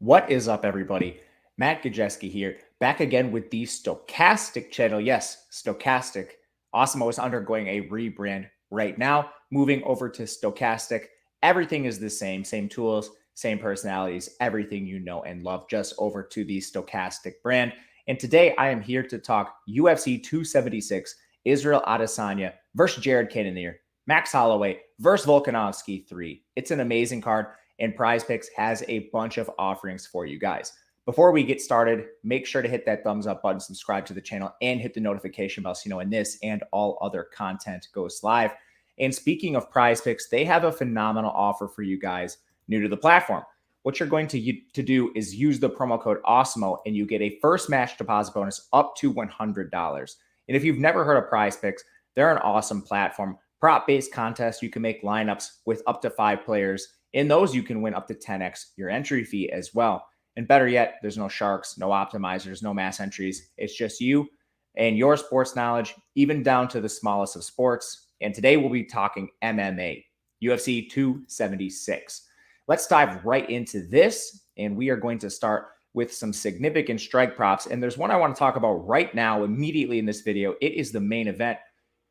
What is up, everybody? Matt Gajewski here, back again with the Stokastic channel. Yes, Stokastic. Osmo is undergoing a rebrand right now, moving over to Stokastic. Everything is the same tools, same personalities, everything you know and love, just over to the Stokastic brand. And today I am here to talk UFC 276, Israel Adesanya versus Jared Cannonier, Max Holloway versus Volkanovski 3. It's an amazing card, and PrizePicks has a bunch of offerings for you guys. Before we get started, make sure to hit that thumbs up button, subscribe to the channel, and hit the notification bell so you know when this and all other content goes live. And speaking of PrizePicks, they have a phenomenal offer for you guys new to the platform. What you're going to do is use the promo code OSMO, and you get a first match deposit bonus up to $100. And if you've never heard of PrizePicks, they're an awesome platform. Prop-based contest, you can make lineups with up to 5 players. In those, you can win up to 10x your entry fee as well. And better yet, there's no sharks, no optimizers, no mass entries. It's just you and your sports knowledge, even down to the smallest of sports. And today we'll be talking MMA, UFC 276. Let's dive right into this. And we are going to start with some significant strike props. And there's one I want to talk about right now, immediately in this video. It is the main event.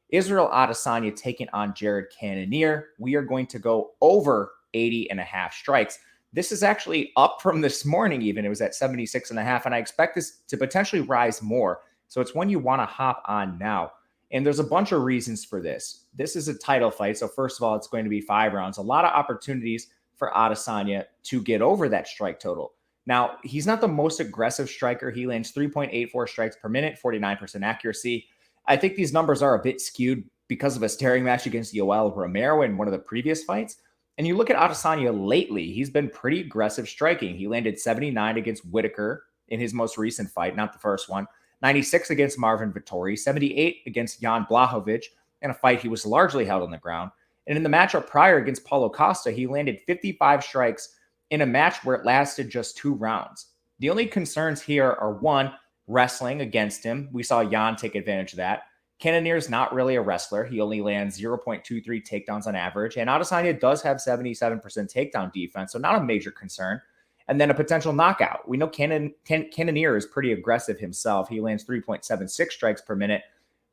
Israel Adesanya taking on Jared Cannonier. We are going to go over 80.5 strikes. This is actually up from this morning even. It was at 76.5, and I expect this to potentially rise more. So it's one you want to hop on now. And there's a bunch of reasons for this. This is a title fight. So first of all, it's going to be 5 rounds. A lot of opportunities for Adesanya to get over that strike total. Now, he's not the most aggressive striker. He lands 3.84 strikes per minute, 49% accuracy. I think these numbers are a bit skewed because of a staring match against Yoel Romero in one of the previous fights. And you look at Adesanya lately, he's been pretty aggressive striking. He landed 79 against Whitaker in his most recent fight, not the first one, 96 against Marvin Vettori, 78 against Jan Blachowicz in a fight he was largely held on the ground. And in the matchup prior against Paulo Costa, he landed 55 strikes in a match where it lasted just 2 rounds. The only concerns here are, one, wrestling against him. We saw Jan take advantage of that. Cannonier is not really a wrestler. He only lands 0.23 takedowns on average. And Adesanya does have 77% takedown defense, so not a major concern. And then a potential knockout. We know Cannonier is pretty aggressive himself. He lands 3.76 strikes per minute,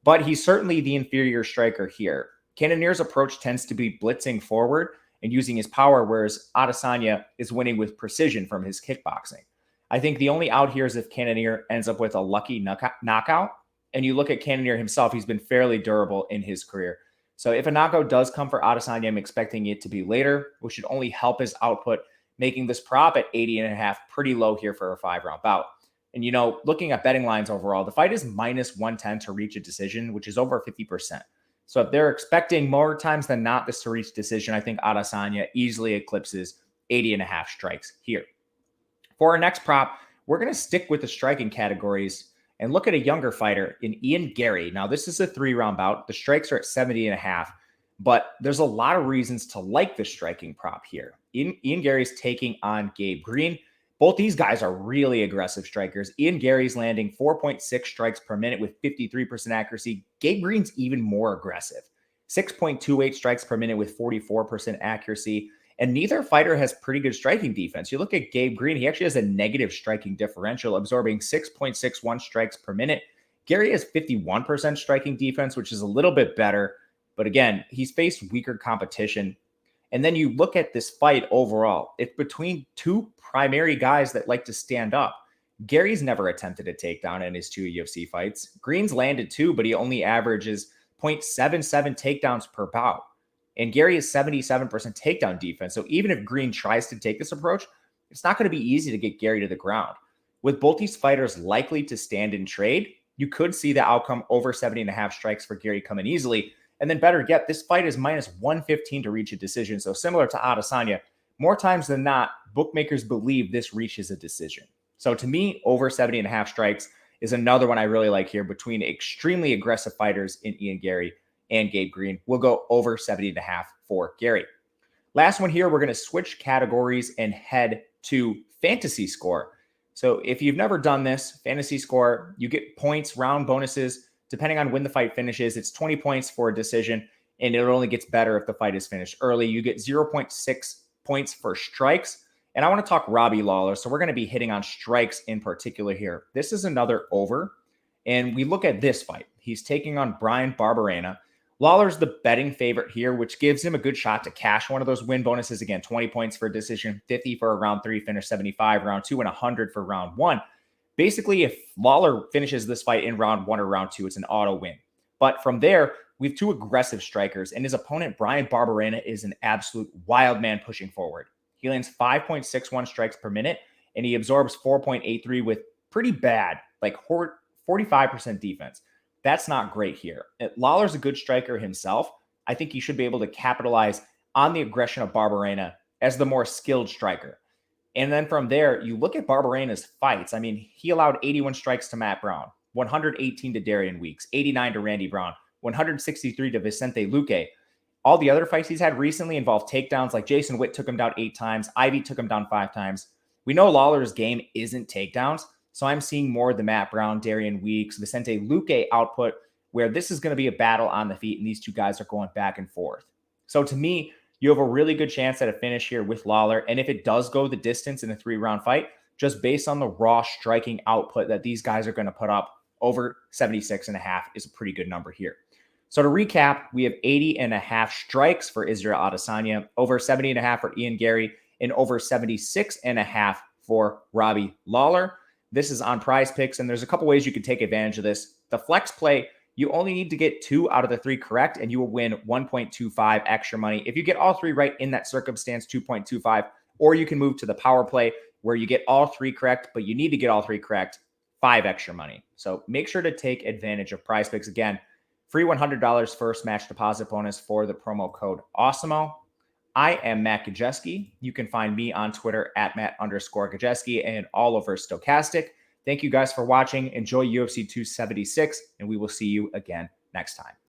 but he's certainly the inferior striker here. Cannonier's approach tends to be blitzing forward and using his power, whereas Adesanya is winning with precision from his kickboxing. I think the only out here is if Cannonier ends up with a lucky knockout. And you look at Cannonier himself, he's been fairly durable in his career. So if a knockout does come for Adesanya, I'm expecting it to be later, which should only help his output, making this prop at 80.5 pretty low here for a 5-round bout. And, you know, looking at betting lines overall, the fight is minus 110 to reach a decision, which is over 50%. So if they're expecting more times than not this to reach decision, I think Adesanya easily eclipses 80.5 strikes here. For our next prop, we're going to stick with the striking categories and look at a younger fighter in Ian Garry. Now, this is a 3-round bout. The strikes are at 70.5, but there's a lot of reasons to like the striking prop here. Ian Garry's taking on Gabe Green. Both these guys are really aggressive strikers. Ian Garry's landing 4.6 strikes per minute with 53% accuracy. Gabe Green's even more aggressive, 6.28 strikes per minute with 44% accuracy. And neither fighter has pretty good striking defense. You look at Gabe Green, he actually has a negative striking differential, absorbing 6.61 strikes per minute. Garry has 51% striking defense, which is a little bit better. But again, he's faced weaker competition. And then you look at this fight overall, it's between 2 primary guys that like to stand up. Gary's never attempted a takedown in his 2 UFC fights. Green's landed 2, but he only averages 0.77 takedowns per bout. And Garry has 77% takedown defense. So even if Green tries to take this approach, it's not going to be easy to get Garry to the ground. With both these fighters likely to stand and trade, you could see the outcome over 70.5 strikes for Garry coming easily. And then better yet, this fight is minus 115 to reach a decision. So similar to Adesanya, more times than not, bookmakers believe this reaches a decision. So to me, over 70.5 strikes is another one I really like here between extremely aggressive fighters in Ian Garry and Gabe Green. We'll go over 70.5 for Garry. Last one here, we're going to switch categories and head to fantasy score. So if you've never done this, fantasy score, you get points, round bonuses, depending on when the fight finishes. It's 20 points for a decision, and it only gets better if the fight is finished early. You get 0.6 points for strikes And I want to talk Robbie Lawler. So we're going to be hitting on strikes in particular here. This is another over. And we look at this fight. He's taking on Bryan Barberena. Lawler's the betting favorite here, which gives him a good shot to cash one of those win bonuses. Again, 20 points for a decision, 50 for a round 3 finish, 75 round 2, and 100 for round 1. Basically, if Lawler finishes this fight in round 1 or round 2, it's an auto win. But from there, we have two aggressive strikers, and his opponent, Bryan Barberena, is an absolute wild man pushing forward. He lands 5.61 strikes per minute, and he absorbs 4.83 with pretty bad, like 45% defense. That's not great here. Lawler's a good striker himself. I think he should be able to capitalize on the aggression of Barberena as the more skilled striker. And then from there, you look at Barberena's fights. I mean, he allowed 81 strikes to Matt Brown, 118 to Darian Weeks, 89 to Randy Brown, 163 to Vicente Luque. All the other fights he's had recently involved takedowns, like Jason Witt took him down 8 times. Ivy took him down 5 times. We know Lawler's game isn't takedowns, so I'm seeing more of the Matt Brown, Darian Weeks, Vicente Luque output, where this is going to be a battle on the feet, and these two guys are going back and forth. So to me, you have a really good chance at a finish here with Lawler. And if it does go the distance in a 3-round fight, just based on the raw striking output that these guys are going to put up, over 76.5 is a pretty good number here. So to recap, we have 80.5 strikes for Israel Adesanya, over 70.5 for Ian Garry, and over 76.5 for Robbie Lawler. This is on PrizePicks, and there's a couple ways you can take advantage of this. The flex play, you only need to get 2 out of the 3 correct, and you will win 1.25 extra money. If you get all 3 right in that circumstance, 2.25, or you can move to the power play where you get all 3 correct, but you need to get all 3 correct, 5 extra money. So make sure to take advantage of PrizePicks. Again, free $100 first match deposit bonus for the promo code AWESEMO. I am Matt Gajewski. You can find me on Twitter at Matt_Gajewski and all over Stokastic. Thank you guys for watching. Enjoy UFC 276, and we will see you again next time.